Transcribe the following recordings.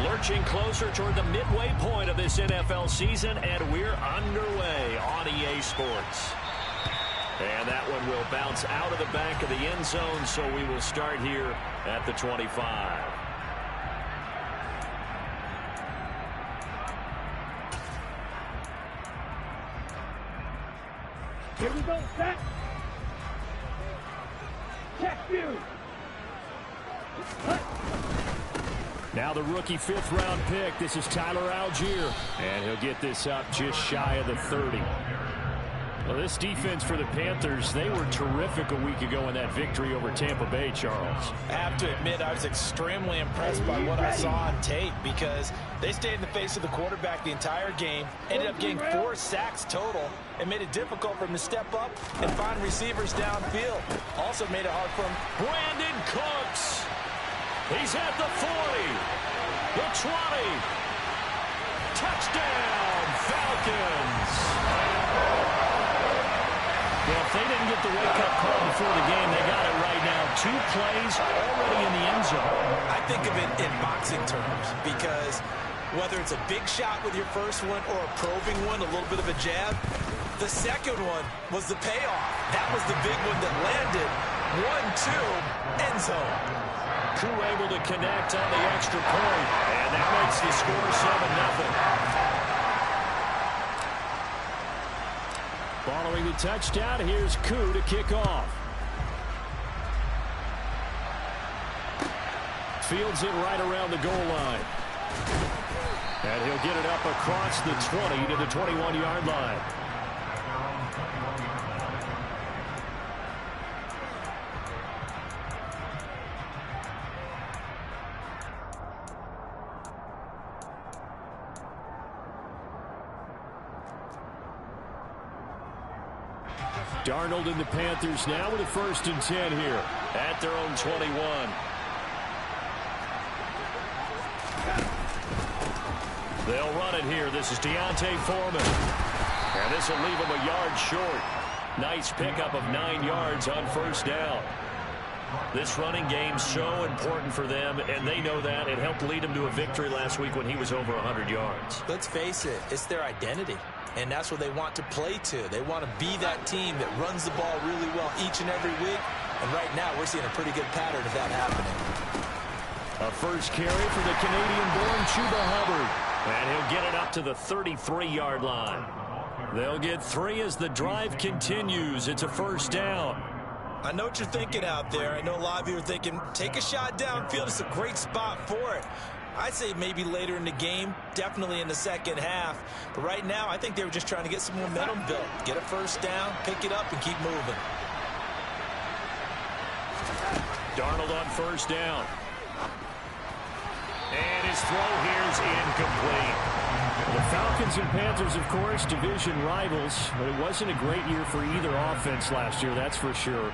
Lurching closer toward the midway point of this NFL season, and we're underway on EA Sports. And that one will bounce out of the back of the end zone, so we will start here at the 25. Here we go, set. Check you. Now the rookie fifth-round pick. This is Tyler Algier. And he'll get this up just shy of the 30. Well, this defense for the Panthers, they were terrific a week ago in that victory over Tampa Bay, Charles. I have to admit, I was extremely impressed by what I saw on tape because they stayed in the face of the quarterback the entire game, ended up getting 4 sacks total, and made it difficult for him to step up and find receivers downfield. Also made it hard for him. Brandon Cooks. He's at the 40, the 20. Touchdown, Falcons. Well, if they didn't get the wake-up call before the game, they got it right now. 2 plays already in the end zone. I think of it in boxing terms because whether it's a big shot with your first one or a probing one, a little bit of a jab, the second one was the payoff. That was the big one that landed. 1-2, end zone. Crew able to connect on the extra point, and that makes the score 7-0. Following the touchdown, here's Koo to kick off. Fields it right around the goal line. And he'll get it up across the 20 to the 21-yard line. Darnold and the Panthers now with a 1st and 10 here at their own 21. They'll run it here. This is Deontay Foreman. And this will leave him a yard short. Nice pickup of 9 yards on 1st down. This running game's so important for them, and they know that. It helped lead them to a victory last week when he was over 100 yards. Let's face it, it's their identity. And that's what they want to play to. They want to be that team that runs the ball really well each and every week. And right now, we're seeing a pretty good pattern of that happening. A first carry for the Canadian-born Chuba Hubbard. And he'll get it up to the 33-yard line. They'll get 3 as the drive continues. It's a 1st down. I know what you're thinking out there. I know a lot of you are thinking, take a shot downfield. It's a great spot for it. I'd say maybe later in the game, definitely in the second half. But right now, I think they were just trying to get some momentum built. Get a 1st down, pick it up, and keep moving. Darnold on 1st down. And his throw here's incomplete. The Falcons and Panthers, of course, division rivals. But it wasn't a great year for either offense last year, that's for sure.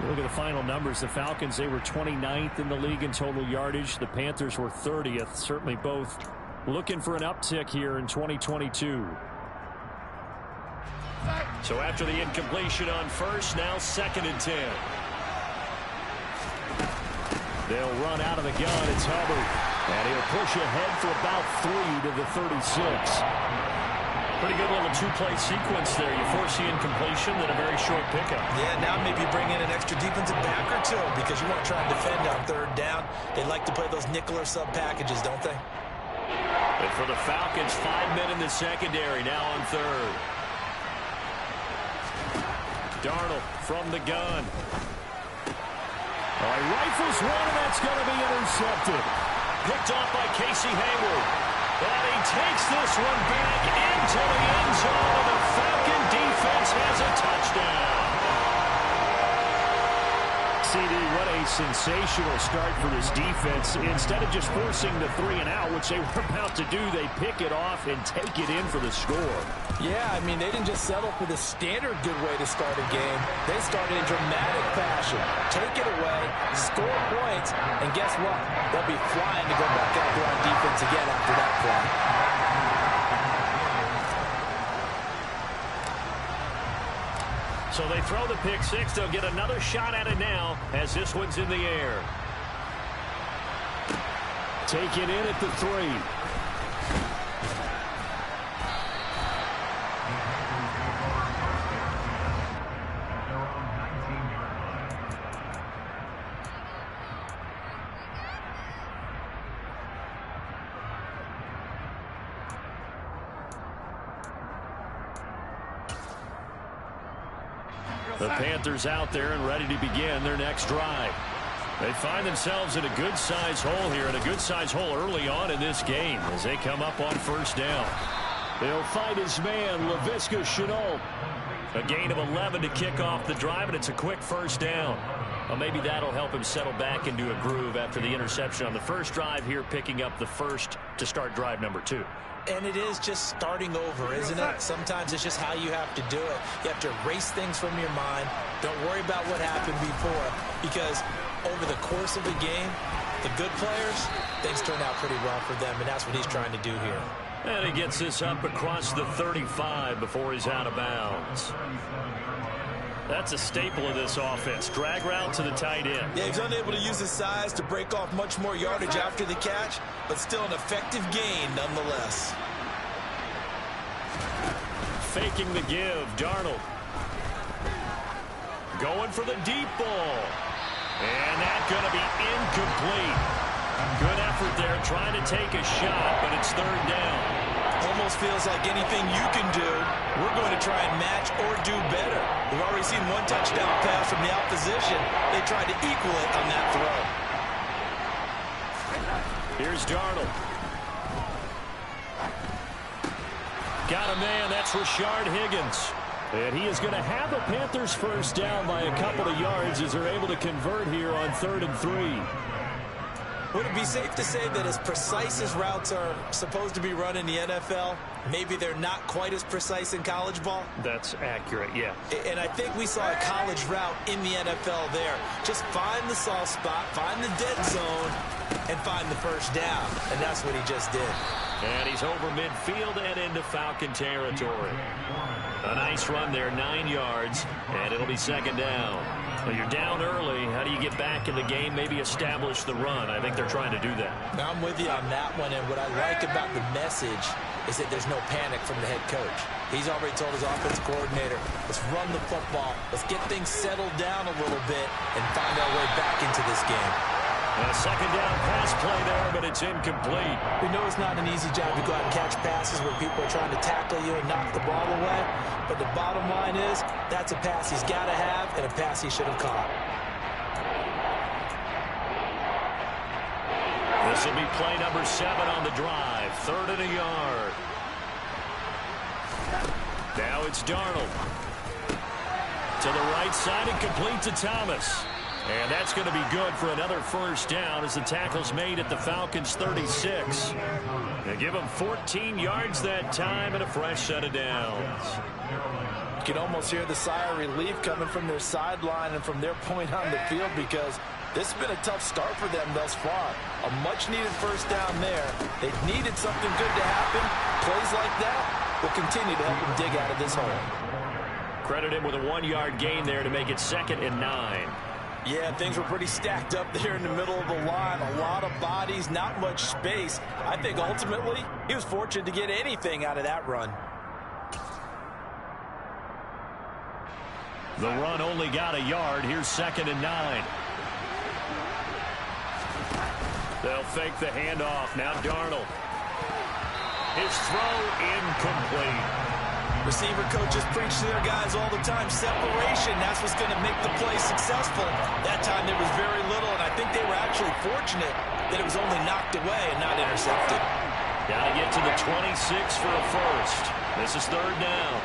Look at the final numbers. The Falcons, they were 29th in the league in total yardage. The Panthers were 30th. Certainly both looking for an uptick here in 2022. So after the incompletion on 1st, now 2nd and 10. They'll run out of the gun. It's Hubbard. And he'll push ahead for about 3 to the 36. Pretty good little 2-play sequence there. You force the incompletion, then a very short pickup. Yeah, now maybe bring in an extra defensive back or 2 because you want to try and defend on 3rd down. They like to play those nickel or sub packages, don't they? And for the Falcons, 5 men in the secondary now on 3rd. Darnold from the gun. He rifles one, and that's going to be intercepted. Picked off by Casey Hayward. And he takes this one back into the end zone, and the Falcon defense has a touchdown. CD, what a sensational start for this defense. Instead of just forcing the 3 and out, which they were about to do, they pick it off and take it in for the score. Yeah, I mean, they didn't just settle for the standard good way to start a game. They started in dramatic fashion. Take it away, score points, and guess what? They'll be flying to go back out there on defense again after that play. So they throw the pick 6. They'll get another shot at it now as this one's in the air. Taken in at the 3. The Panthers out there and ready to begin their next drive. They find themselves in a good-sized hole here, and a good-sized hole early on in this game as they come up on first down. They'll fight his man, Laviska Shenault. A gain of 11 to kick off the drive, and it's a quick first down. Well, maybe that'll help him settle back into a groove after the interception on the first drive here, picking up the first to start drive number 2. And it is just starting over, isn't it? Sometimes it's just how you have to do it. You have to erase things from your mind. Don't worry about what happened before, because over the course of the game, the good players, things turn out pretty well for them, and that's what he's trying to do here. And he gets this up across the 35 before he's out of bounds. That's a staple of this offense. Drag route to the tight end. Yeah, he's unable to use his size to break off much more yardage after the catch, but still an effective gain nonetheless. Faking the give, Darnold. Going for the deep ball. And that's going to be incomplete. Good effort there, trying to take a shot, but it's third down. Almost feels like anything you can do, we're going to try and match or do better. We've already seen one touchdown pass from the opposition. They tried to equal it on that throw. Here's Darnold. Got a man, that's Rashard Higgins. And he is going to have a Panthers first down by a couple of yards as they're able to convert here on 3rd and 3. Would it be safe to say that as precise as routes are supposed to be run in the NFL, maybe they're not quite as precise in college ball? That's accurate, yeah. And I think we saw a college route in the NFL there. Just find the soft spot, find the dead zone, and find the first down. And that's what he just did. And he's over midfield and into Falcon territory. A nice run there, 9 yards, and it'll be second down. Well, you're down early. How do you get back in the game? Maybe establish the run. I think they're trying to do that. Now, I'm with you on that one, and what I like about the message is that there's no panic from the head coach. He's already told his offensive coordinator, let's run the football, let's get things settled down a little bit and find our way back into this game. A second down pass play there, but it's incomplete. We know it's not an easy job to go out and catch passes where people are trying to tackle you and knock the ball away. But the bottom line is, that's a pass he's got to have and a pass he should have caught. This will be play number 7 on the drive. 3rd and a yard. Now it's Darnold. To the right side and complete to Thomas. And that's going to be good for another first down as the tackle's made at the Falcons' 36. They give them 14 yards that time and a fresh set of downs. You can almost hear the sigh of relief coming from their sideline and from their point on the field, because this has been a tough start for them thus far. A much-needed first down there. They needed something good to happen. Plays like that will continue to help them dig out of this hole. Credit him with a 1-yard gain there to make it 2nd and 9. Yeah, things were pretty stacked up there in the middle of the line. A lot of bodies, not much space. I think ultimately he was fortunate to get anything out of that run. The run only got a yard. Here's 2nd and 9. They'll fake the handoff. Now Darnold. His throw incomplete. Receiver coaches preach to their guys all the time. Separation, that's what's going to make the play successful. That time there was very little, and I think they were actually fortunate that it was only knocked away and not intercepted. Got to get to the 26 for a first. This is 3rd down.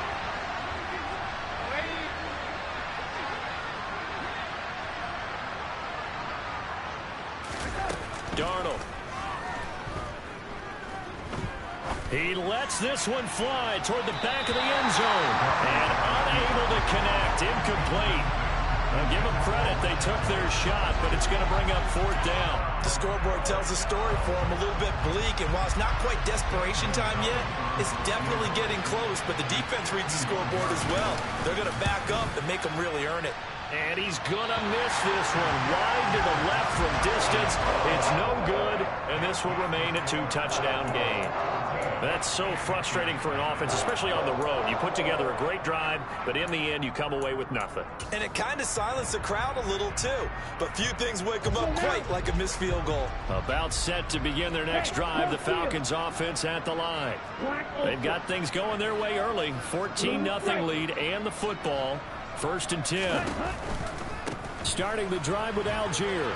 Darnold. He lets this one fly toward the back of the end zone. And unable to connect. Incomplete. Well, give them credit. They took their shot, but it's going to bring up 4th down. The scoreboard tells a story for them, a little bit bleak. And while it's not quite desperation time yet, it's definitely getting close. But the defense reads the scoreboard as well. They're going to back up and make them really earn it. And he's going to miss this one. Wide to the left from distance. distance. It's no good, and this will remain a 2-touchdown game. That's so frustrating for an offense, especially on the road. You put together a great drive, but in the end, you come away with nothing. And it kind of silenced the crowd a little, too. But few things wake them up quite like a missed field goal. About set to begin their next drive, the Falcons offense at the line. They've got things going their way early. 14-0 lead and the football. 1st and 10. Starting the drive with Algier.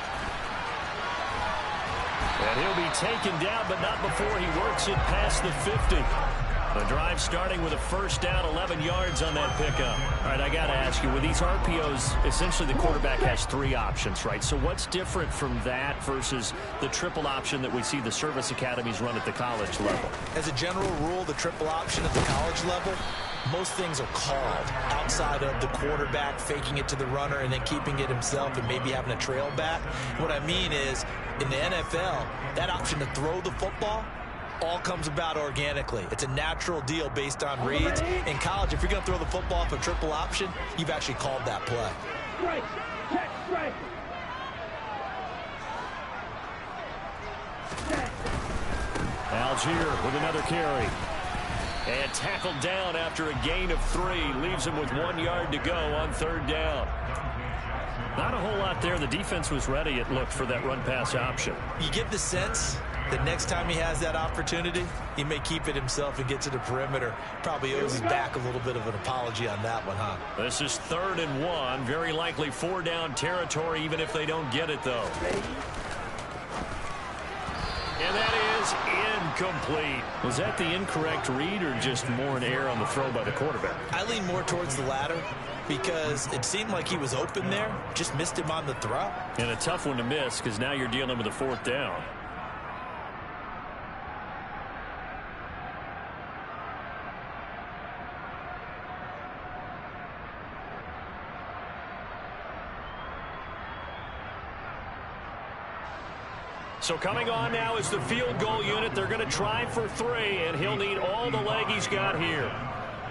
And he'll be taken down, but not before he works it past the 50. The drive starting with a 1st down, 11 yards on that pickup. All right, I got to ask you, with these RPOs, essentially the quarterback has 3 options, right? So what's different from that versus the triple option that we see the service academies run at the college level? As a general rule, the triple option at the college level, most things are called outside of the quarterback faking it to the runner and then keeping it himself and maybe having a trail back. What I mean is, in the NFL, that option to throw the football all comes about organically. It's a natural deal based on reads. In college, if you're going to throw the football off a triple option, you've actually called that play. Strike. Check strike. Algier with another carry. And tackled down after a gain of 3. Leaves him with 1 yard to go on 3rd down. Not a whole lot there. The defense was ready, it looked, for that run-pass option. You get the sense that next time he has that opportunity, he may keep it himself and get to the perimeter. Probably owes his back a little bit of an apology on that one, huh? This is 3rd and 1. Very likely 4-down territory, even if they don't get it, though. And that is incomplete. Was that the incorrect read or just more an error on the throw by the quarterback? I lean more towards the latter because it seemed like he was open there. Just missed him on the throw. And a tough one to miss because now you're dealing with a 4th down. So coming on now is the field goal unit. They're going to try for 3, and he'll need all the leg he's got here.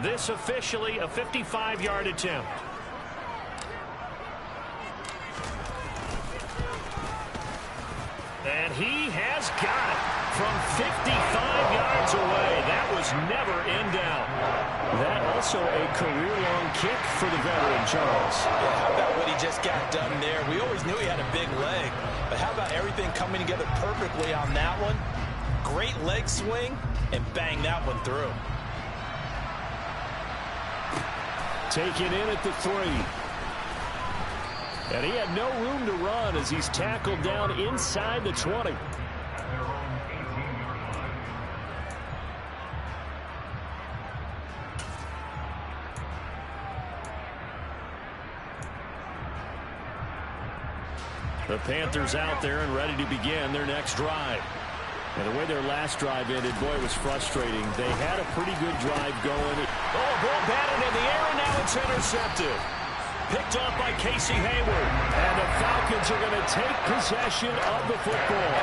This officially a 55-yard attempt. And he has got it from 55 yards away. That was never in doubt. That also a career-long kick for the veteran, Charles. Yeah, how about what he just got done there? We always knew he had a big leg, but how about everything coming together perfectly on that one? Great leg swing, and bang that one through. Taken in at the 3. And he had no room to run as he's tackled down inside the 20. The Panthers out there and ready to begin their next drive. And the way their last drive ended, boy, it was frustrating. They had a pretty good drive going. Oh, ball batted in the air, and now it's intercepted. Picked off by Casey Hayward. And the Falcons are going to take possession of the football.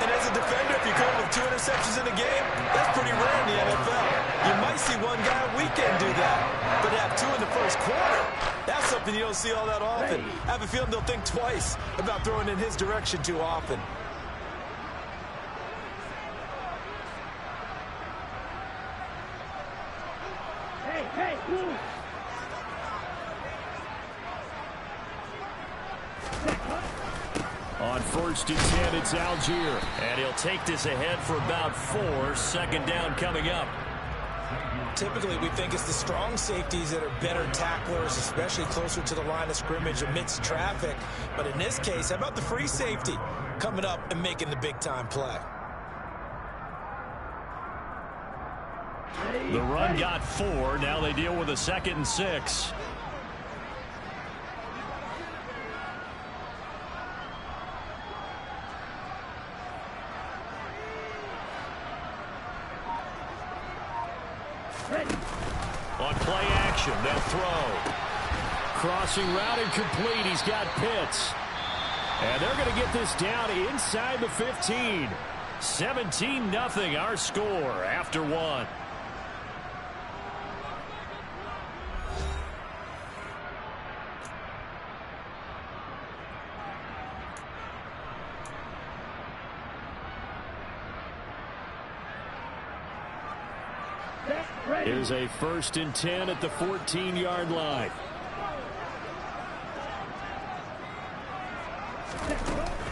And as a defender, if you come with 2 interceptions in a game, that's pretty rare in the NFL. You might see one guy a weekend do that, but to have 2 in the first quarter, that's something you don't see all that often. I have a feeling they'll think twice about throwing in his direction too often. Hey, move. On 1st and 10, it's Algier. And he'll take this ahead for about 4. 2nd down coming up. Typically, we think it's the strong safeties that are better tacklers, especially closer to the line of scrimmage amidst traffic. But in this case, how about the free safety coming up and making the big-time play? The run got 4. Now they deal with a 2nd and 6. On play action, they'll throw. Crossing route incomplete. He's got Pitts. And they're going to get this down inside the 15. 17-0 our score after 1. Here's a 1st and 10 at the 14-yard line.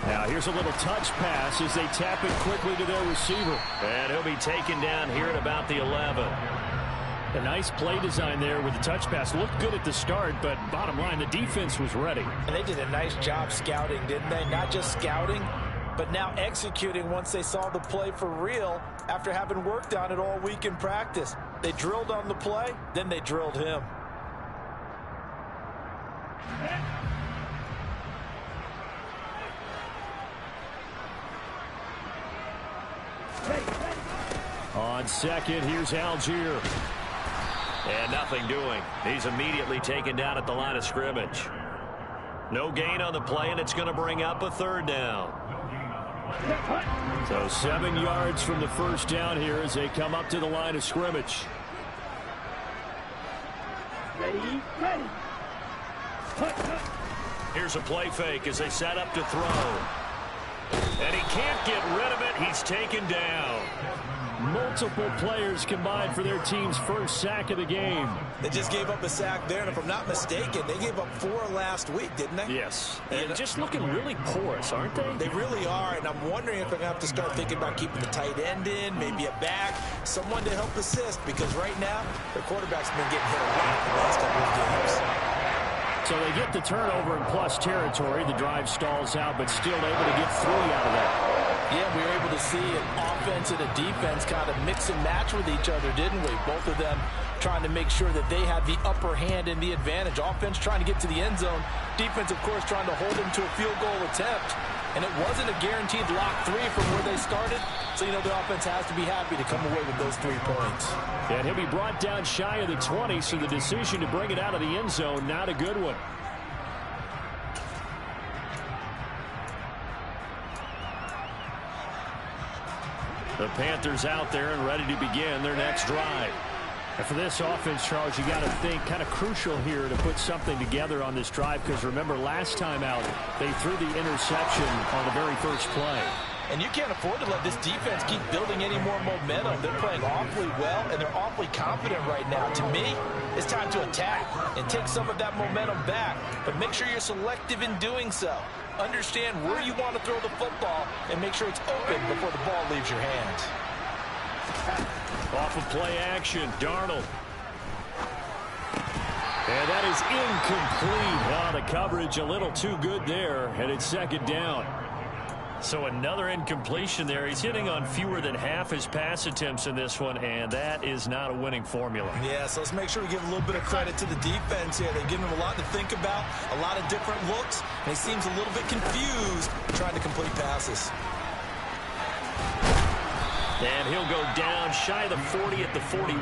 Now here's a little touch pass as they tap it quickly to their receiver. And he'll be taken down here at about the 11. A nice play design there with the touch pass. Looked good at the start, but bottom line, the defense was ready. And they did a nice job scouting, didn't they? Not just scouting, but now executing once they saw the play for real after having worked on it all week in practice. They drilled on the play, then they drilled him. On second, here's Algier. And nothing doing. He's immediately taken down at the line of scrimmage. No gain on the play, and it's going to bring up a 3rd down. So 7 yards from the first down here as they come up to the line of scrimmage. Ready, ready. Here's a play fake as they set up to throw. And he can't get rid of it. He's taken down. Multiple players combined for their team's first sack of the game. They just gave up a sack there, and if I'm not mistaken, they gave up 4 last week, didn't they? Yes. And just looking really porous, aren't they? They really are, and I'm wondering if they're going to have to start thinking about keeping the tight end in, maybe a back, someone to help assist, because right now, their quarterback's been getting hit a lot the last couple of games. So they get the turnover in plus territory. The drive stalls out, but still able to get 3 out of that. Yeah, we were able to see an offense and a defense kind of mix and match with each other, didn't we? Both of them trying to make sure that they had the upper hand and the advantage. Offense trying to get to the end zone. Defense, of course, trying to hold them to a field goal attempt. And it wasn't a guaranteed lock 3 from where they started. So, you know, the offense has to be happy to come away with those 3 points. And he'll be brought down shy of the 20, so the decision to bring it out of the end zone, not a good one. The Panthers out there and ready to begin their next drive. And for this offense, Charles, you got to think kind of crucial here to put something together on this drive, because remember last time out they threw the interception on the very first play. And you can't afford to let this defense keep building any more momentum. They're playing awfully well, and they're awfully confident right now. To me, it's time to attack and take some of that momentum back, but make sure you're selective in doing so. Understand where you want to throw the football and make sure it's open before the ball leaves your hands. Off of play action, Darnold. And that is incomplete. Oh, the coverage a little too good there, and it's 2nd down. So another incompletion there. He's hitting on fewer than half his pass attempts in this one, and that is not a winning formula. Yeah, so let's make sure we give a little bit of credit to the defense here. They've given him a lot to think about, a lot of different looks, and he seems a little bit confused trying to complete passes. And he'll go down shy of the 40 at the 41.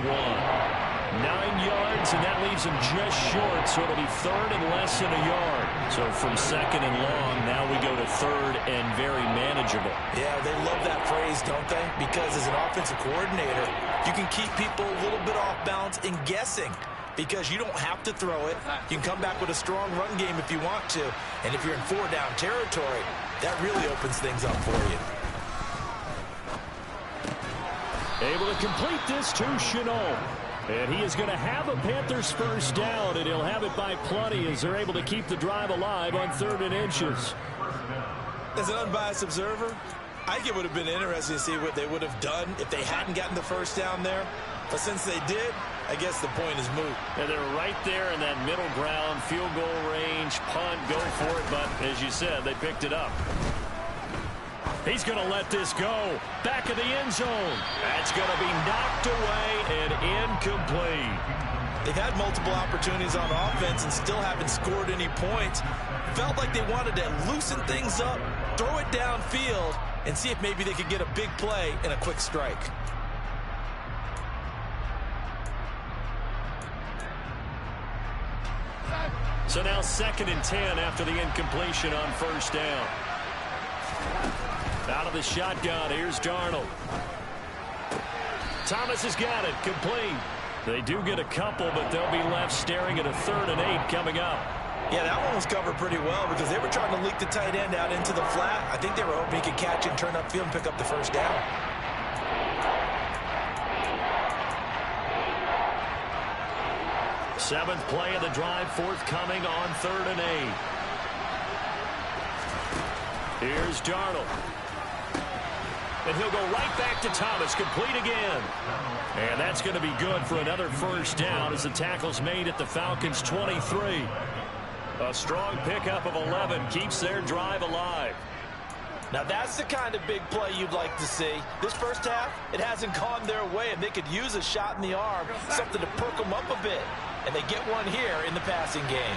9 yards, and that leaves him just short, so it'll be 3rd and less than a yard. So from 2nd and long, now we go to 3rd and very manageable. Yeah, they love that phrase, don't they? Because as an offensive coordinator, you can keep people a little bit off balance and guessing, because you don't have to throw it. You can come back with a strong run game if you want to. And if you're in 4-down territory, that really opens things up for you. Able to complete this to Shenault. And he is going to have a Panthers first down, and he'll have it by plenty as they're able to keep the drive alive on 3rd and inches. As an unbiased observer, I think it would have been interesting to see what they would have done if they hadn't gotten the first down there. But since they did, I guess the point is moot. And they're right there in that middle ground, field goal range, punt, go for it. But as you said, they picked it up. He's going to let this go. Back of the end zone. That's going to be knocked away and incomplete. They've had multiple opportunities on offense and still haven't scored any points. Felt like they wanted to loosen things up, throw it downfield, and see if maybe they could get a big play and a quick strike. So now 2nd and 10 after the incompletion on first down. Out of the shotgun, here's Darnold. Thomas has got it, complete. They do get a couple, but they'll be left staring at a 3rd and 8 coming up. Yeah, that one was covered pretty well because they were trying to leak the tight end out into the flat. I think they were hoping he could catch it and turn upfield and pick up the first down. Seventh play of the drive forthcoming on 3rd and 8. Here's Darnold. And he'll go right back to Thomas, complete again. And that's going to be good for another first down as the tackle's made at the Falcons' 23. A strong pickup of 11 keeps their drive alive. Now that's the kind of big play you'd like to see. This first half, it hasn't gone their way, and they could use a shot in the arm, something to perk them up a bit. And they get one here in the passing game.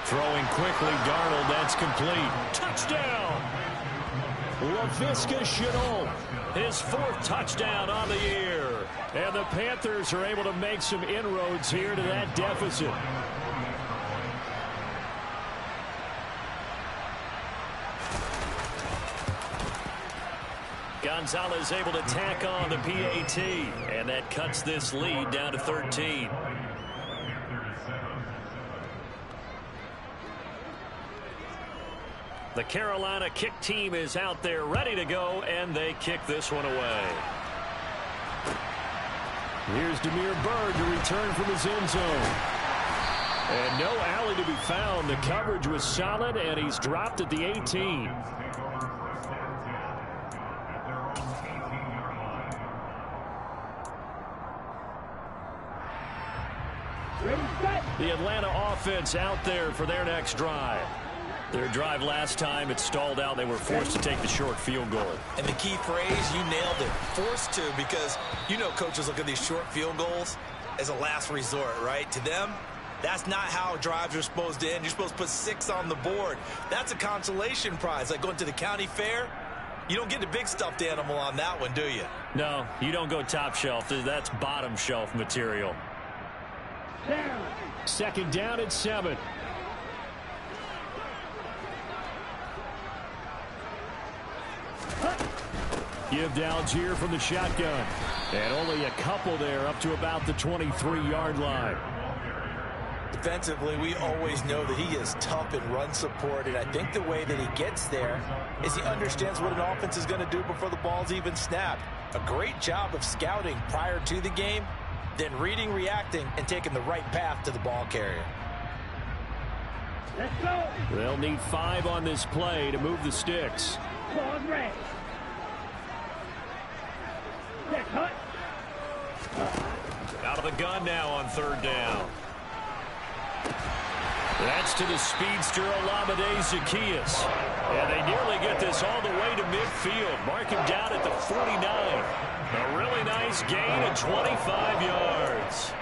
Throwing quickly, Darnold, that's complete. Touchdown! Laviska Shenault, his 4th touchdown on the year. And the Panthers are able to make some inroads here to that deficit. Gonzalez able to tack on the PAT, and that cuts this lead down to 13. The Carolina kick team is out there ready to go, and they kick this one away. Here's Damiere Byrd to return from his end zone. And no alley to be found. The coverage was solid, and he's dropped at the 18. The Atlanta offense out there for their next drive. Their drive last time, it stalled out. They were forced to take the short field goal. And the key phrase, you nailed it. Forced to, because you know coaches look at these short field goals as a last resort, right? To them, that's not how drives are supposed to end. You're supposed to put 6 on the board. That's a consolation prize. Like going to the county fair, you don't get the big stuffed animal on that one, do you? No, you don't go top shelf. That's bottom shelf material. 2nd down at 7. Give to Algier from the shotgun. And only a couple there up to about the 23-yard line. Defensively, we always know that he is tough in run support, and I think the way that he gets there is he understands what an offense is going to do before the ball's even snapped. A great job of scouting prior to the game, then reading, reacting, and taking the right path to the ball carrier. Let's go. They'll need 5 on this play to move the sticks. Ball's ready. Set, cut. Out of the gun now on 3rd down. That's to the speedster Olamide Zaccheaus. And they nearly get this all the way to midfield. Mark him down at the 49. A really nice gain of 25 yards.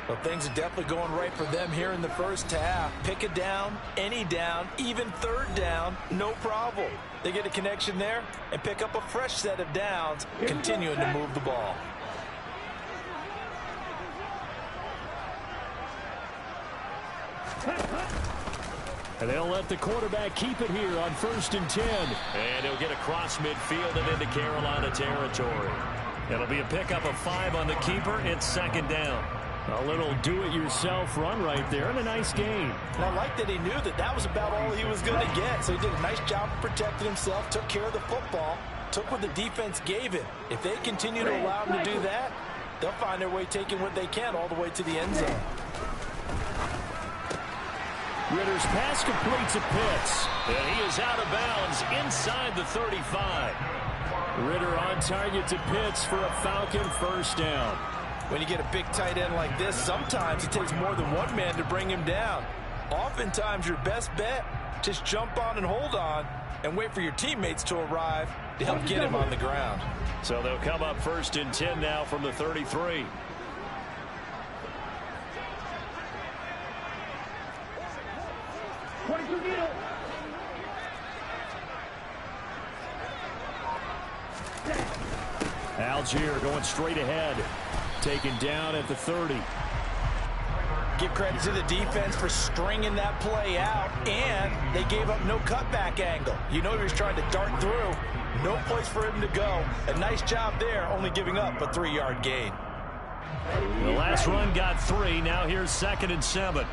Well, things are definitely going right for them here in the first half. Pick a down, any down, even 3rd down, no problem. They get a connection there and pick up a fresh set of downs, continuing to move the ball. And they'll let the quarterback keep it here on 1st and 10. And he'll get across midfield and into Carolina territory. It'll be a pickup of 5 on the keeper. It's 2nd down. A little do-it-yourself run right there, and a nice gain. And I like that he knew that that was about all he was going to get. So he did a nice job of protecting himself, took care of the football, took what the defense gave him. If they continue to allow him to do that, they'll find their way taking what they can all the way to the end zone. Ritter's pass completes to Pitts, and he is out of bounds inside the 35. Ritter on target to Pitts for a Falcon first down. When you get a big tight end like this, sometimes it takes more than one man to bring him down. Oftentimes, your best bet, just jump on and hold on and wait for your teammates to arrive to help get him on the ground. So they'll come up 1st and 10 now from the 33. Algier going straight ahead. Taken down at the 30. Give credit to the defense for stringing that play out, and they gave up no cutback angle. You know he was trying to dart through. No place for him to go. A nice job there, only giving up a 3-yard gain. The last run got 3. Now here's 2nd and 7.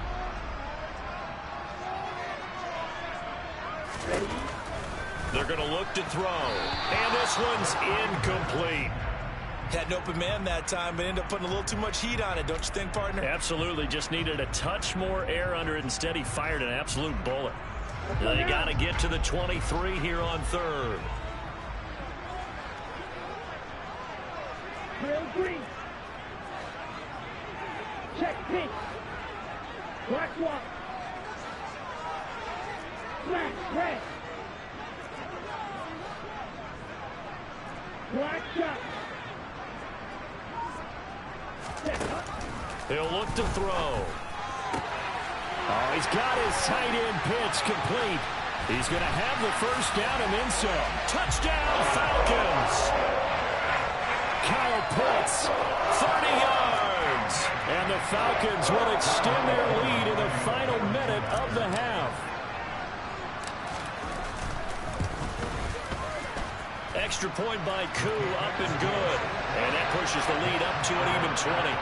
They're They're going to look to throw. And this one's incomplete. Had an open man that time, but ended up putting a little too much heat on it, don't you think, partner? Absolutely. Just needed a touch more air under it. Instead, he fired an absolute bullet. They got to get to the 23 here on third. Drill green. Check pink. Black walk. Black red. Black shot. He'll look to throw. Oh, he's got his tight end pitch complete. He's going to have the first down and then some. Touchdown, Falcons. Kyle Pitts, 30 yards. and the Falcons will extend their lead in the final minute of the half. Extra point by Koo, up and good. And that pushes the lead up to an even 20.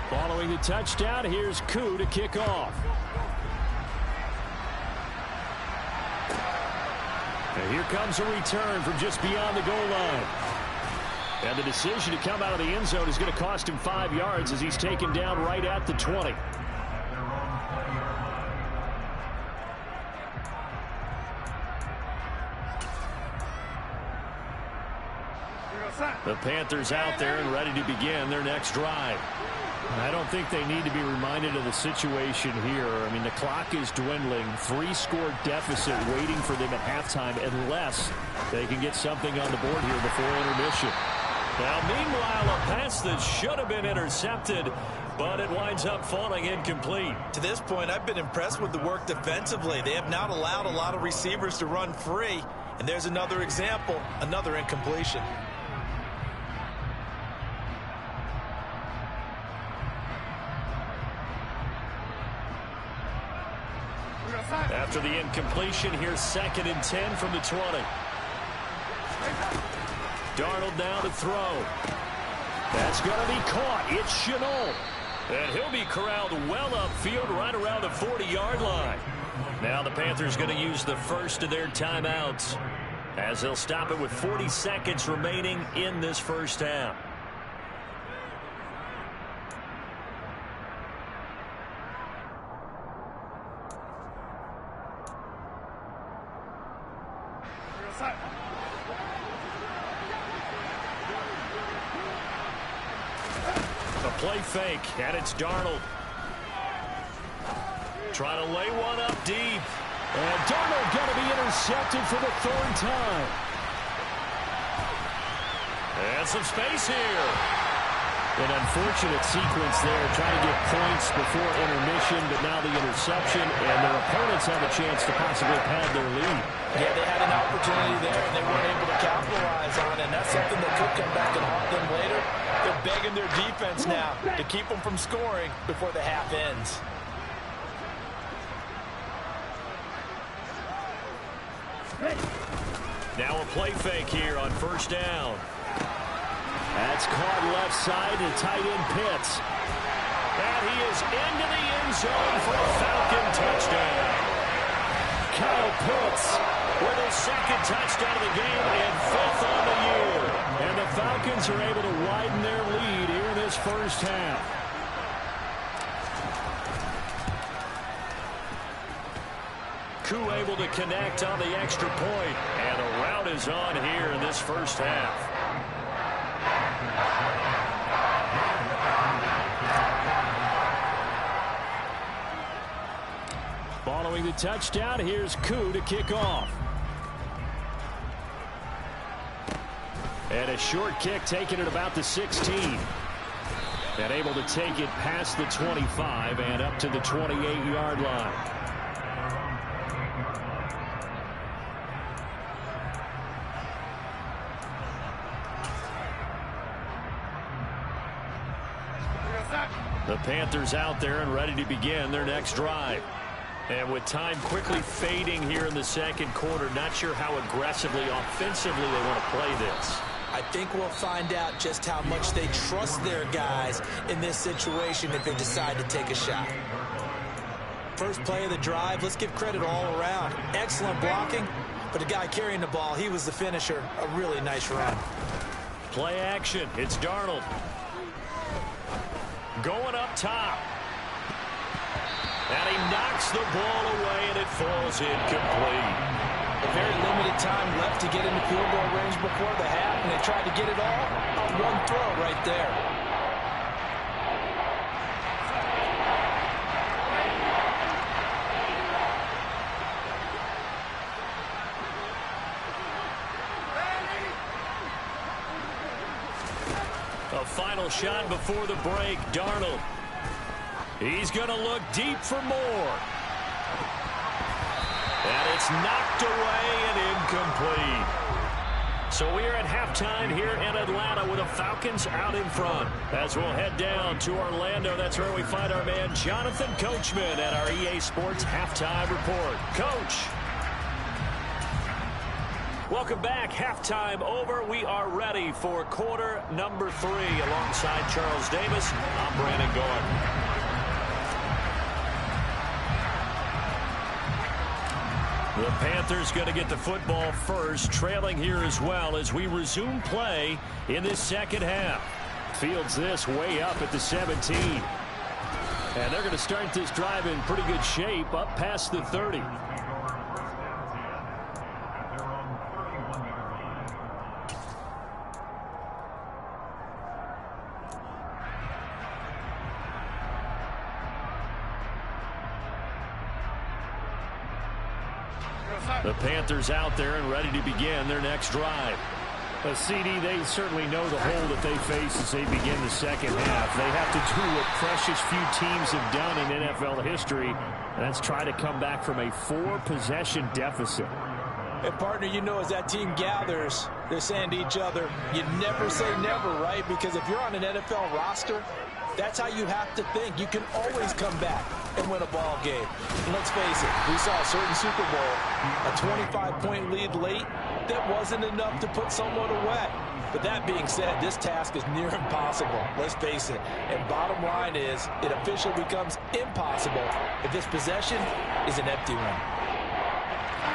Following the touchdown, here's Koo to kick off. And here comes a return from just beyond the goal line. And the decision to come out of the end zone is going to cost him 5 yards as he's taken down right at the 20. The Panthers out there and ready to begin their next drive. I don't think they need to be reminded of the situation here. I mean, the clock is dwindling. 3-score deficit waiting for them at halftime unless they can get something on the board here before intermission. Now, meanwhile, a pass that should have been intercepted, but it winds up falling incomplete. To this point, I've been impressed with the work defensively. They have not allowed a lot of receivers to run free. And there's another example, another incompletion. After the incompletion, here's 2nd and 10 from the 20. Darnold now to throw. That's going to be caught. It's Shenault. And he'll be corralled well upfield right around the 40-yard line. Now the Panthers going to use the first of their timeouts as they'll stop it with 40 seconds remaining in this first half. Play fake, and it's Darnold. Trying to lay one up deep. And Darnold going to be intercepted for the 3rd time. And some space here. An unfortunate sequence there, trying to get points before intermission, but now the interception, and their opponents have a chance to possibly pad their lead. Yeah, they had an opportunity there, and they weren't able to capitalize on it, and that's something that could come back and haunt them later. They're begging their defense now to keep them from scoring before the half ends. Now a play fake here on 1st down. That's caught left side to tight end Pitts. And he is into the end zone for a Falcon touchdown. Kyle Pitts with his 2nd touchdown of the game and 5th on the year. And the Falcons are able to widen their lead here in this first half. Koo able to connect on the extra point. And a rout is on here in this first half. Following the touchdown, here's Koo to kick off. And a short kick taken at about the 16. And able to take it past the 25 and up to the 28-yard line. The Panthers out there and ready to begin their next drive. And with time quickly fading here in the 2nd quarter, not sure how aggressively, offensively they want to play this. I think we'll find out just how much they trust their guys in this situation if they decide to take a shot. First play of the drive, let's give credit all around. Excellent blocking, but the guy carrying the ball, he was the finisher. A really nice run. Play action. It's Darnold. Going up top. And he knocks the ball away, and it falls incomplete. A very limited time left to get into field goal range before the half, and they tried to get it all on one throw right there. A final shot before the break. Darnold. He's going to look deep for more. And it's knocked away and incomplete. So we are at halftime here in Atlanta with the Falcons out in front. As we'll head down to Orlando, that's where we find our man Jonathan Coachman at our EA Sports Halftime Report. Coach. Welcome back. Halftime over. We are ready for quarter number 3. Alongside Charles Davis, I'm Brandon Gordon. The Panthers going to get the football first, trailing here as well as we resume play in this second half. Fields this way up at the 17. And they're going to start this drive in pretty good shape up past the 30. The Panthers out there and ready to begin their next drive. CD, they certainly know the hole that they face as they begin the second half. They have to do what precious few teams have done in NFL history, and that's try to come back from a 4-possession deficit. And, partner, you know, as that team gathers, they're saying to each other, you never say never, right? Because if you're on an NFL roster, that's how you have to think. You can always come back and win a ball game. And let's face it, we saw a certain Super Bowl, a 25-point lead late, that wasn't enough to put someone away. But that being said, this task is near impossible. Let's face it. And bottom line is, it officially becomes impossible if this possession is an empty one.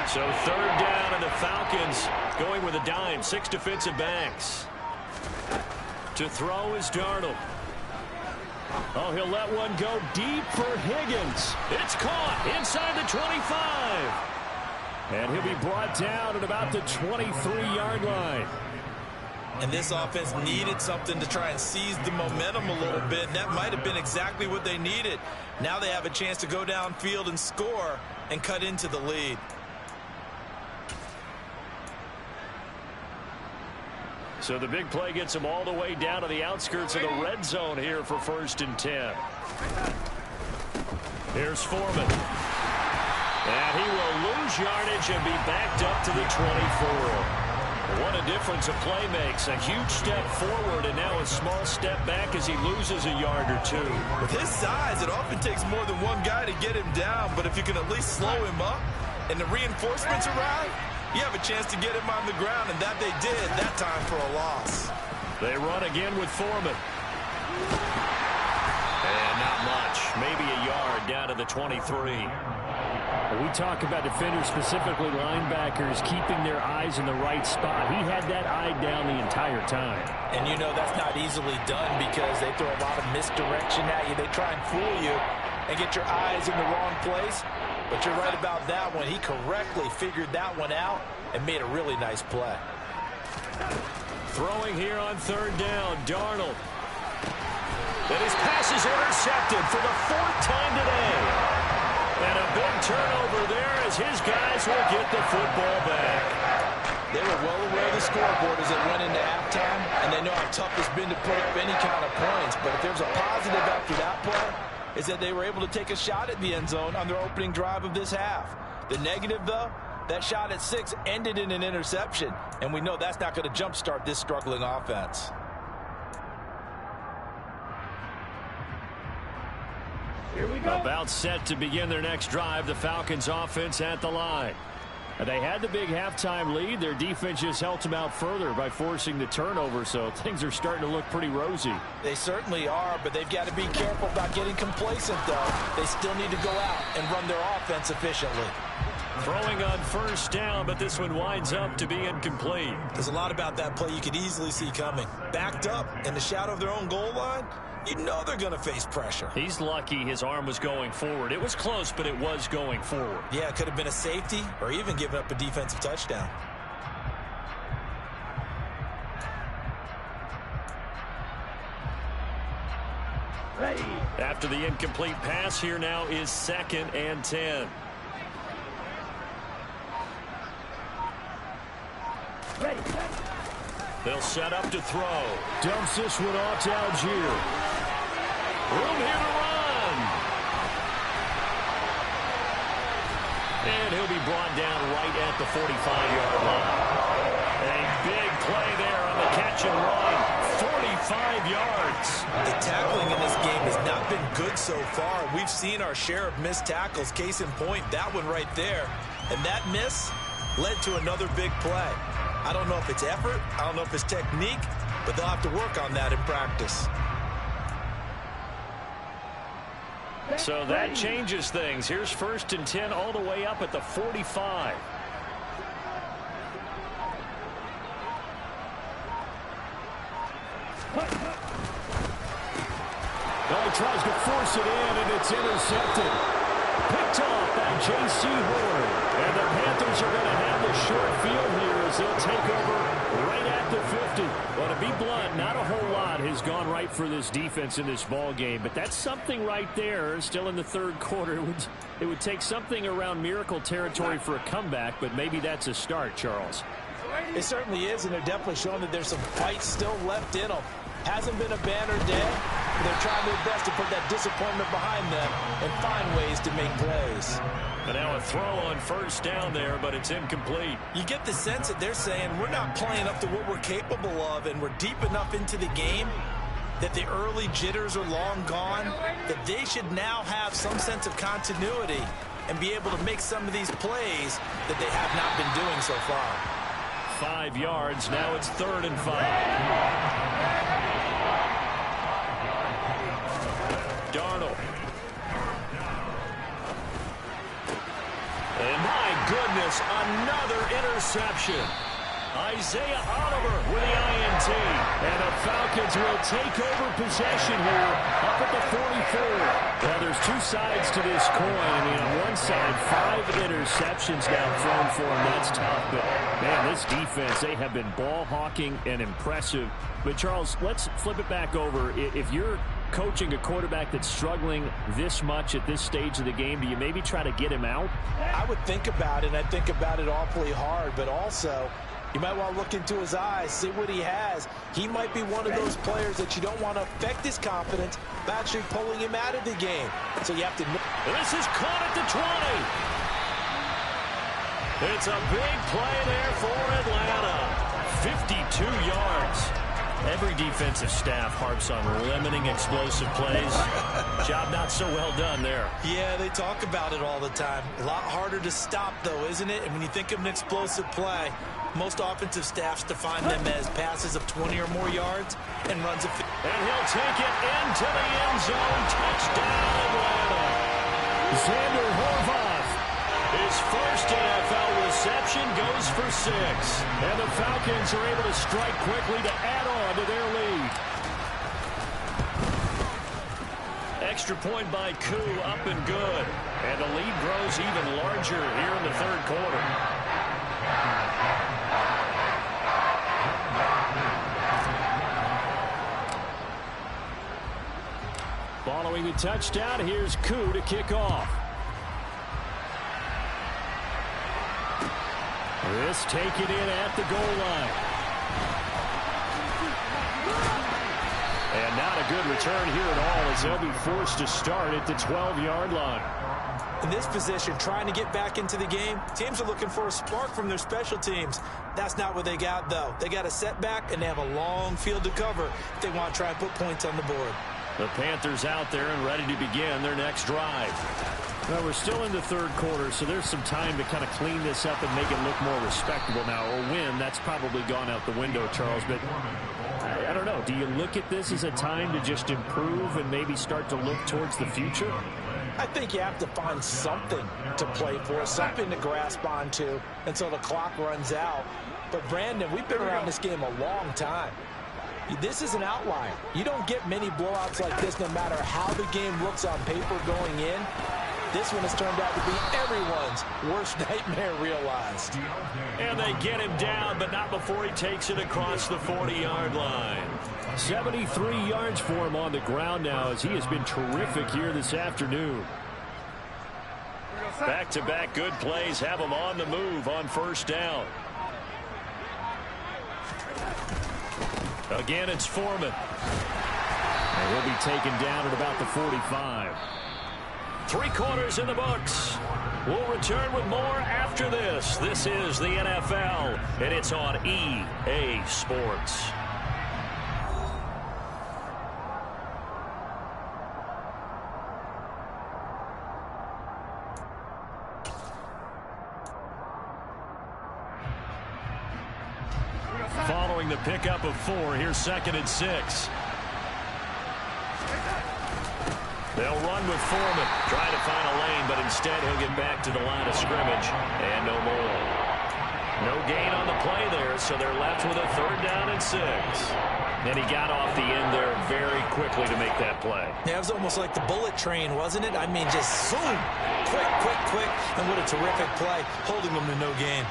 So third down, and the Falcons going with a dime. 6 defensive backs. To throw is Darnold. Oh, he'll let one go deep for Higgins. It's caught inside the 25. And he'll be brought down at about the 23-yard line. And this offense needed something to try and seize the momentum a little bit. And that might have been exactly what they needed. Now they have a chance to go downfield and score and cut into the lead. So the big play gets them all the way down to the outskirts of the red zone here for 1st and 10. Here's Foreman. And he will lose yardage and be backed up to the 24. What a difference a play makes. A huge step forward and now a small step back as he loses a yard or two. With his size, it often takes more than one guy to get him down. But if you can at least slow him up and the reinforcements arrive, you have a chance to get him on the ground, and that they did that time for a loss. They run again with Foreman. And not much. Maybe a yard down to the 23. We talk about defenders, specifically linebackers, keeping their eyes in the right spot. He had that eye down the entire time. And you know that's not easily done because they throw a lot of misdirection at you. They try and fool you and get your eyes in the wrong place. But you're right about that one. He correctly figured that one out and made a really nice play. Throwing here on third down, Darnold. And his pass is intercepted for the 4th time today. And a big turnover there as his guys will get the football back. They were well aware of the scoreboard as it went into halftime, and they know how tough it's been to put up any kind of points. But if there's a positive after that play, is that they were able to take a shot at the end zone on their opening drive of this half. The negative, though, that shot at 6 ended in an interception, and we know that's not going to jumpstart this struggling offense. Here we go. About set to begin their next drive. The Falcons offense at the line. They had the big halftime lead. Their defense just helped them out further by forcing the turnover, so things are starting to look pretty rosy. They certainly are, but they've got to be careful about getting complacent, though. They still need to go out and run their offense efficiently. Throwing on first down, but this one winds up to be incomplete. There's a lot about that play you could easily see coming. Backed up in the shadow of their own goal line, you know they're going to face pressure. He's lucky his arm was going forward. It was close, but it was going forward. Yeah, it could have been a safety or even given up a defensive touchdown. Ready. After the incomplete pass, here now is 2nd and 10. Ready. They'll set up to throw. Dumps this one off to Algier. Room here to run. And he'll be brought down right at the 45-yard line. A big play there on the catch and run. 45 yards. The tackling in this game has not been good so far. We've seen our share of missed tackles. Case in point, that one right there. And that miss led to another big play. I don't know if it's effort, I don't know if it's technique, but they'll have to work on that in practice. So that changes things. Here's 1st and 10 all the way up at the 45. Well, tries to force it in, and it's intercepted. Picked off by J.C. Horn. And the Panthers are going to have the short field here as they'll take over right at the 50. Well, to be blunt, not a whole lot has gone right for this defense in this ball game, but that's something right there. Still in the 3rd quarter. It would take something around miracle territory for a comeback, but maybe that's a start, Charles. It certainly is, and they're definitely showing that there's some fight still left in them. Hasn't been a banner day. They're trying their best to put that disappointment behind them and find ways to make plays. And now a throw on 1st down there, but it's incomplete. You get the sense that they're saying we're not playing up to what we're capable of, and we're deep enough into the game that the early jitters are long gone, that they should now have some sense of continuity and be able to make some of these plays that they have not been doing so far. 5 yards. Now it's 3rd and 5. Darnold. And my goodness, another interception. Isaiah Oliver with the INT. And the Falcons will take over possession here up at the 44. Well, there's 2 sides to this coin. I mean, on one side, 5 interceptions now thrown for him. That's tough. But, man, this defense, they have been ball hawking and impressive. But, Charles, let's flip it back over. If you're coaching a quarterback that's struggling this much at this stage of the game, do you maybe try to get him out? I would think about it, and I think about it awfully hard, but also you might want to look into his eyes, see what he has. He might be one of those players that you don't want to affect his confidence by actually pulling him out of the game. So you have to... This is caught at the 20. It's a big play there for Atlanta. 52 yards. Every defensive staff harps on limiting explosive plays. Job not so well done there. Yeah, they talk about it all the time. A lot harder to stop, though, isn't it? And when you think of an explosive play, most offensive staffs define them as passes of 20 or more yards and runs of... And he'll take it into the end zone. Touchdown, Atlanta. Xander Horvath. His first NFL reception goes for 6. And the Falcons are able to strike quickly to add on to their lead. Extra point by Koo, up and good. And the lead grows even larger here in the 3rd quarter. Following the touchdown, here's Koo to kick off. This taken in at the goal line. And not a good return here at all as they'll be forced to start at the 12-yard line. In this position, trying to get back into the game, teams are looking for a spark from their special teams. That's not what they got, though. They got a setback, and they have a long field to cover if they want to try and put points on the board. The Panthers out there and ready to begin their next drive. Well, we're still in the third quarter, so there's some time to kind of clean this up and make it look more respectable now. Or win, that's probably gone out the window, Charles. But I don't know. Do you look at this as a time to just improve and maybe start to look towards the future? I think you have to find something to play for, something to grasp onto until the clock runs out. But, Brandon, we've been around this game a long time. This is an outlier. You don't get many blowouts like this no matter how the game looks on paper going in. This one has turned out to be everyone's worst nightmare realized. And they get him down, but not before he takes it across the 40-yard line. 73 yards for him on the ground now as he has been terrific here this afternoon. Back-to-back good plays have him on the move on first down. Again, it's Foreman. And he'll be taken down at about the 45. 3 quarters in the books. We'll return with more after this. This is the NFL, and it's on EA Sports. Following the pickup of 4, here's 2nd and 6. They'll run with Foreman, trying to find a lane, but instead he'll get back to the line of scrimmage, and no more. No gain on the play there, so they're left with a 3rd down and 6. And he got off the end there very quickly to make that play. Yeah, it was almost like the bullet train, wasn't it? I mean, just zoom, quick, and what a terrific play, holding them to no gain.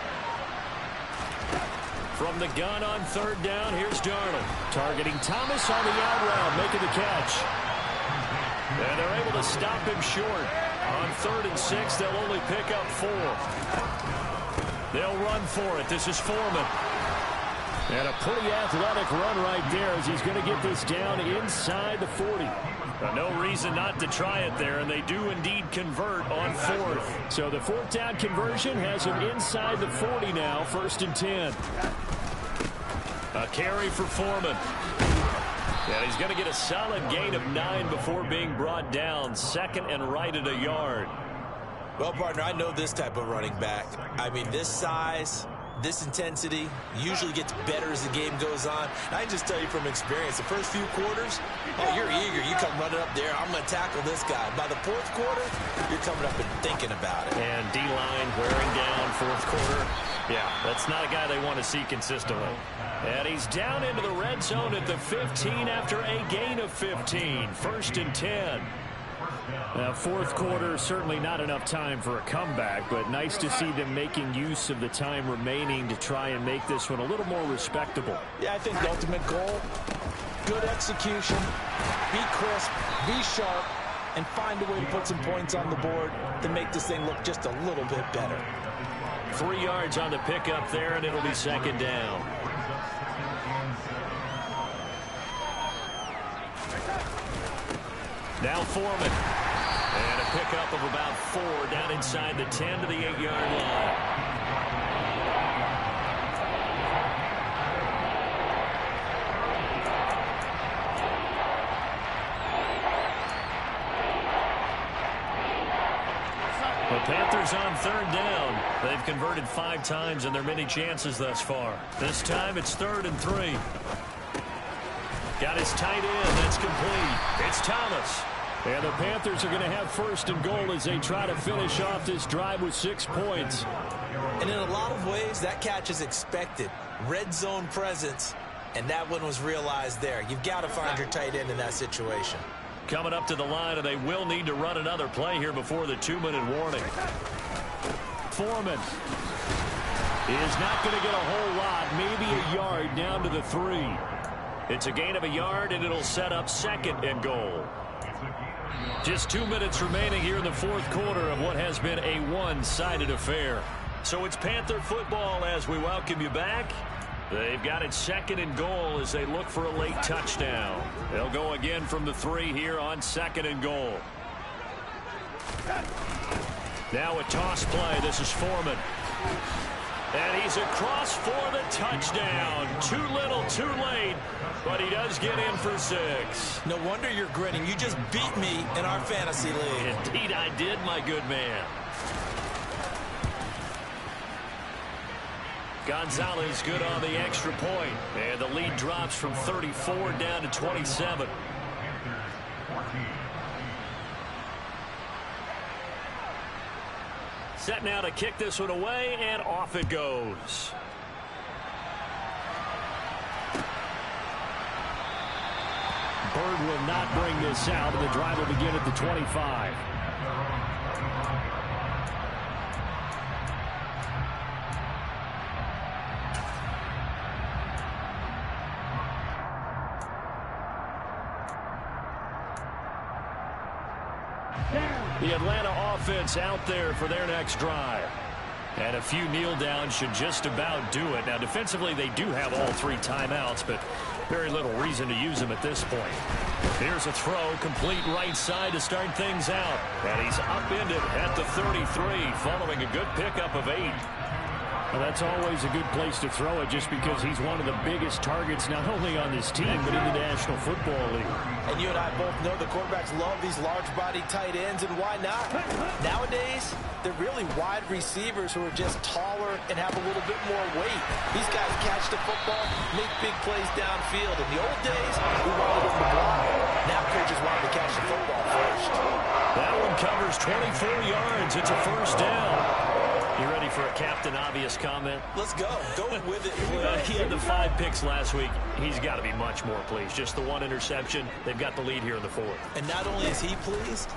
From the gun on 3rd down, here's Darnold. Targeting Thomas on the out route, making the catch. And they're able to stop him short. On 3rd and 6, they'll only pick up 4. They'll run for it. This is Foreman. And a pretty athletic run right there as he's going to get this down inside the 40. No reason not to try it there, and they do indeed convert on 4th. So the 4th down conversion has him inside the 40 now, 1st and 10. A carry for Foreman. And he's going to get a solid gain of 9 before being brought down. 2nd and right at a yard. Well, partner, I know this type of running back. I mean, this size, this intensity usually gets better as the game goes on. And I can just tell you from experience, the first few quarters, oh, you're eager. You come running up there, I'm going to tackle this guy. By the 4th quarter, you're coming up and thinking about it. And D-line wearing down 4th quarter. Yeah, that's not a guy they want to see consistently. And he's down into the red zone at the 15 after a gain of 15. 1st and 10. Now, 4th quarter, certainly not enough time for a comeback, but nice to see them making use of the time remaining to try and make this one a little more respectable. Yeah, I think the ultimate goal, good execution, be crisp, be sharp, and find a way to put some points on the board to make this thing look just a little bit better. 3 yards on the pickup there, and it'll be 2nd down. Now Foreman. And a pickup of about 4 down inside the 10 to the 8-yard line. The Panthers on 3rd down. They've converted 5 times in their many chances thus far. This time it's 3rd and 3. Got his tight end. That's complete. It's Thomas. And the Panthers are going to have 1st and goal as they try to finish off this drive with 6 points. And in a lot of ways, that catch is expected. Red zone presence, and that one was realized there. You've got to find your tight end in that situation. Coming up to the line, and they will need to run another play here before the 2-minute warning. Foreman is not going to get a whole lot, maybe a yard down to the 3. It's a gain of a yard, and it'll set up 2nd and goal. Just 2 minutes remaining here in the 4th quarter of what has been a one-sided affair. So it's Panther football as we welcome you back. They've got it 2nd and goal as they look for a late touchdown. They'll go again from the 3 here on 2nd and goal. Now a toss play. This is Foreman. And he's across for the touchdown. Too little, too late, but he does get in for 6. No wonder you're grinning. You just beat me in our fantasy league. Indeed I did, my good man. Gonzalez good on the extra point. And the lead drops from 34 down to 27. Set now to kick this one away, and off it goes. Bird will not bring this out, and the drive will begin at the 25. The Atlanta offense out there for their next drive. And a few kneel downs should just about do it. Now, defensively, they do have all 3 timeouts, but very little reason to use them at this point. Here's a throw, complete right side to start things out. And he's upended at the 33, following a good pickup of 8. Well, that's always a good place to throw it just because he's one of the biggest targets not only on this team but in the National Football League. And you and I both know the quarterbacks love these large-bodied tight ends, and why not? Nowadays, they're really wide receivers who are just taller and have a little bit more weight. These guys catch the football, make big plays downfield. In the old days, we wanted them to block. Now coaches wanted to catch the football first. That one covers 24 yards. It's a first down. You ready for a Captain Obvious comment? Let's go. Go with it. He had the 5 picks last week. He's got to be much more pleased. Just the 1 interception. They've got the lead here in the 4th. And not only is he pleased,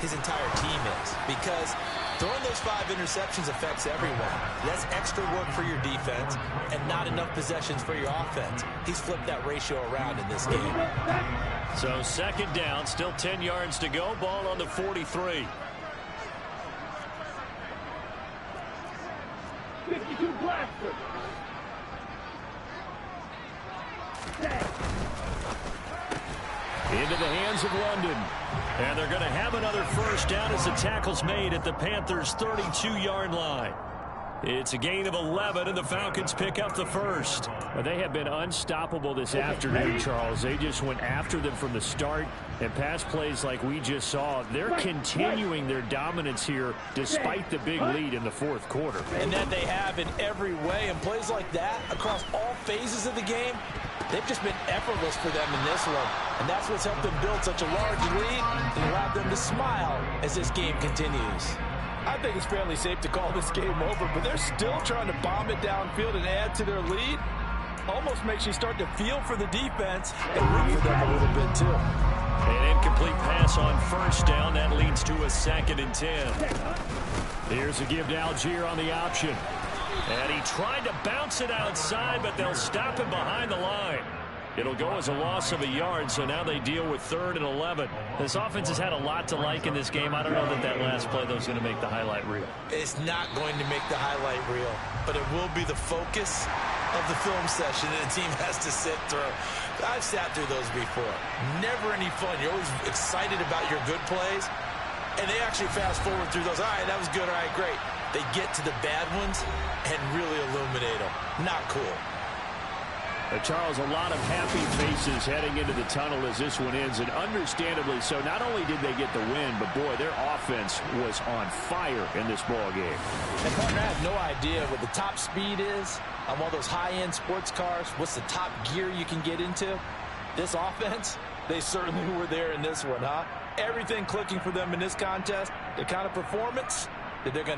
his entire team is. Because throwing those 5 interceptions affects everyone. That's extra work for your defense and not enough possessions for your offense. He's flipped that ratio around in this game. So 2nd down, still 10 yards to go. Ball on the 43. 52 blaster. Into the hands of London. And they're going to have another first down as the tackle's made at the Panthers' 32-yard line. It's a gain of 11, and the Falcons pick up the first. Well, they have been unstoppable this afternoon, Charles. They just went after them from the start, and pass plays like we just saw. They're continuing their dominance here despite the big lead in the 4th quarter. And that they have in every way. And plays like that across all phases of the game, they've just been effortless for them in this one. And that's what's helped them build such a large lead and allowed them to smile as this game continues. I think it's fairly safe to call this game over, but they're still trying to bomb it downfield and add to their lead. Almost makes you start to feel for the defense and root for them a little bit, too. An incomplete pass on first down. That leads to a 2nd and 10. Here's a give to Algier on the option. And he tried to bounce it outside, but they'll stop him behind the line. It'll go as a loss of a yard, so now they deal with 3rd and 11. This offense has had a lot to like in this game. I don't know that last play, though, is going to make the highlight reel. It's not going to make the highlight reel, but it will be the focus of the film session that a team has to sit through. I've sat through those before. Never any fun. You're always excited about your good plays, and they actually fast forward through those. All right, that was good. All right, great. They get to the bad ones and really illuminate them. Not cool. Charles, a lot of happy faces heading into the tunnel as this one ends, and understandably so. Not only did they get the win, but, boy, their offense was on fire in this ball game. And, partner, I have no idea what the top speed is on one of those high-end sports cars. What's the top gear you can get into? This offense, they certainly were there in this one, huh? Everything clicking for them in this contest, the kind of performance that they're going to